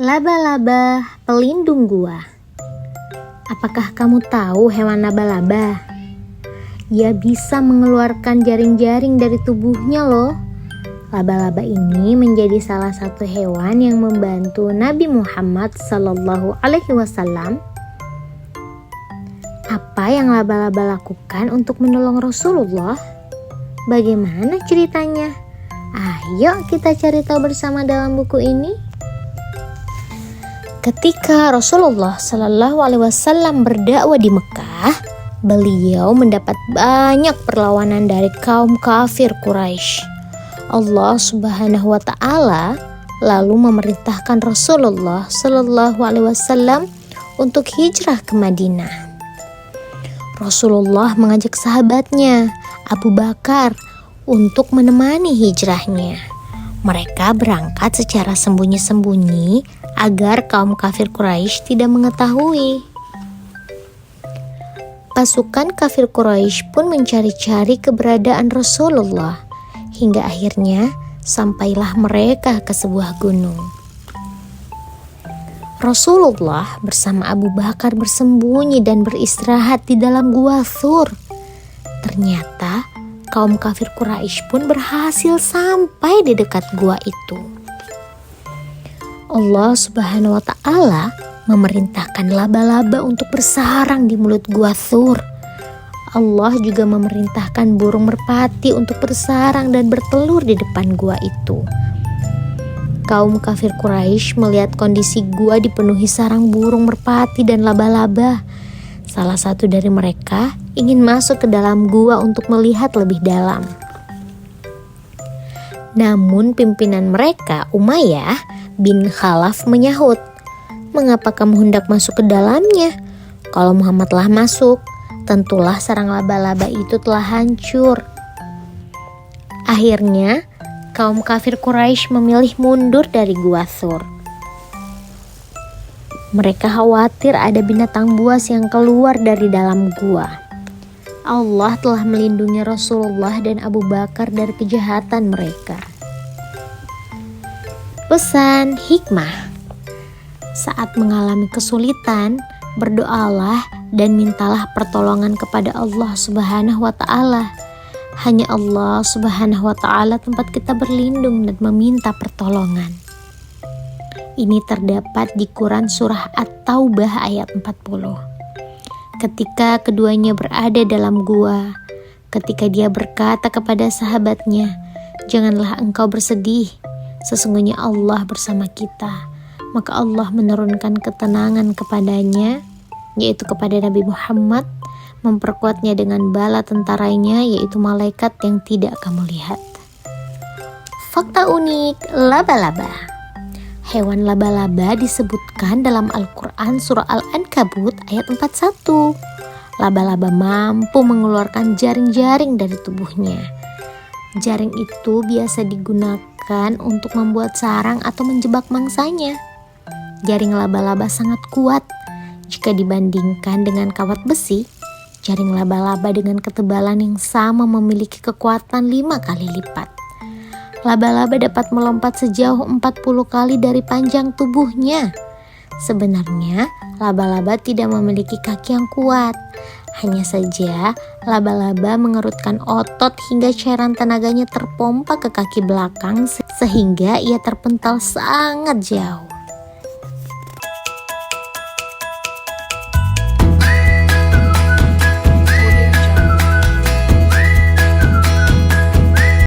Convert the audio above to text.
Laba-laba pelindung gua. Apakah kamu tahu hewan laba-laba? Ia bisa mengeluarkan jaring-jaring dari tubuhnya loh. Laba-laba ini menjadi salah satu hewan yang membantu Nabi Muhammad SAW. Apa yang laba-laba lakukan untuk menolong Rasulullah? Bagaimana ceritanya? Ayo kita cari tahu bersama dalam buku ini. Ketika Rasulullah SAW berdakwah di Mekah, beliau mendapat banyak perlawanan dari kaum kafir Quraisy. Allah Subhanahu wa Ta'ala lalu memerintahkan Rasulullah SAW untuk hijrah ke Madinah. Rasulullah mengajak sahabatnya Abu Bakar untuk menemani hijrahnya. Mereka berangkat secara sembunyi-sembunyi agar kaum kafir Quraisy tidak mengetahui. Pasukan kafir Quraisy pun mencari-cari keberadaan Rasulullah hingga akhirnya sampailah mereka ke sebuah gunung. Rasulullah bersama Abu Bakar bersembunyi dan beristirahat di dalam gua Thur. Ternyata kaum kafir Quraisy pun berhasil sampai di dekat gua itu. Allah Subhanahu wa Ta'ala memerintahkan laba-laba untuk bersarang di mulut gua Thur. Allah juga memerintahkan burung merpati untuk bersarang dan bertelur di depan gua itu. Kaum kafir Quraisy melihat kondisi gua dipenuhi sarang burung merpati dan laba-laba. Salah satu dari mereka ingin masuk ke dalam gua untuk melihat lebih dalam. Namun pimpinan mereka, Umayyah bin Khalaf, menyahut, "Mengapa kamu hendak masuk ke dalamnya? Kalau Muhammad telah masuk, tentulah sarang laba-laba itu telah hancur." Akhirnya, kaum kafir Quraisy memilih mundur dari gua Thur. Mereka khawatir ada binatang buas yang keluar dari dalam gua. Allah telah melindungi Rasulullah dan Abu Bakar dari kejahatan mereka. Pesan hikmah: saat mengalami kesulitan, berdoalah dan mintalah pertolongan kepada Allah Subhanahu wa Ta'ala. Hanya Allah Subhanahu wa Ta'ala tempat kita berlindung dan meminta pertolongan. Ini terdapat di Quran surah At-Taubah ayat 40. Ketika keduanya berada dalam gua, ketika dia berkata kepada sahabatnya, "Janganlah engkau bersedih, sesungguhnya Allah bersama kita." Maka Allah menurunkan ketenangan kepadanya, yaitu kepada Nabi Muhammad, memperkuatnya dengan bala tentaranya, yaitu malaikat yang tidak kamu lihat. Fakta unik laba-laba. Hewan laba-laba disebutkan dalam Al-Quran surah Al-Ankabut ayat 41. Laba-laba mampu mengeluarkan jaring-jaring dari tubuhnya. Jaring itu biasa digunakan untuk membuat sarang atau menjebak mangsanya. Jaring laba-laba sangat kuat. Jika dibandingkan dengan kawat besi, jaring laba-laba dengan ketebalan yang sama memiliki kekuatan 5 kali lipat. Laba-laba dapat melompat sejauh 40 kali dari panjang tubuhnya. Sebenarnya, laba-laba tidak memiliki kaki yang kuat. Hanya saja, laba-laba mengerutkan otot hingga cairan tenaganya terpompa ke kaki belakang sehingga ia terpental sangat jauh.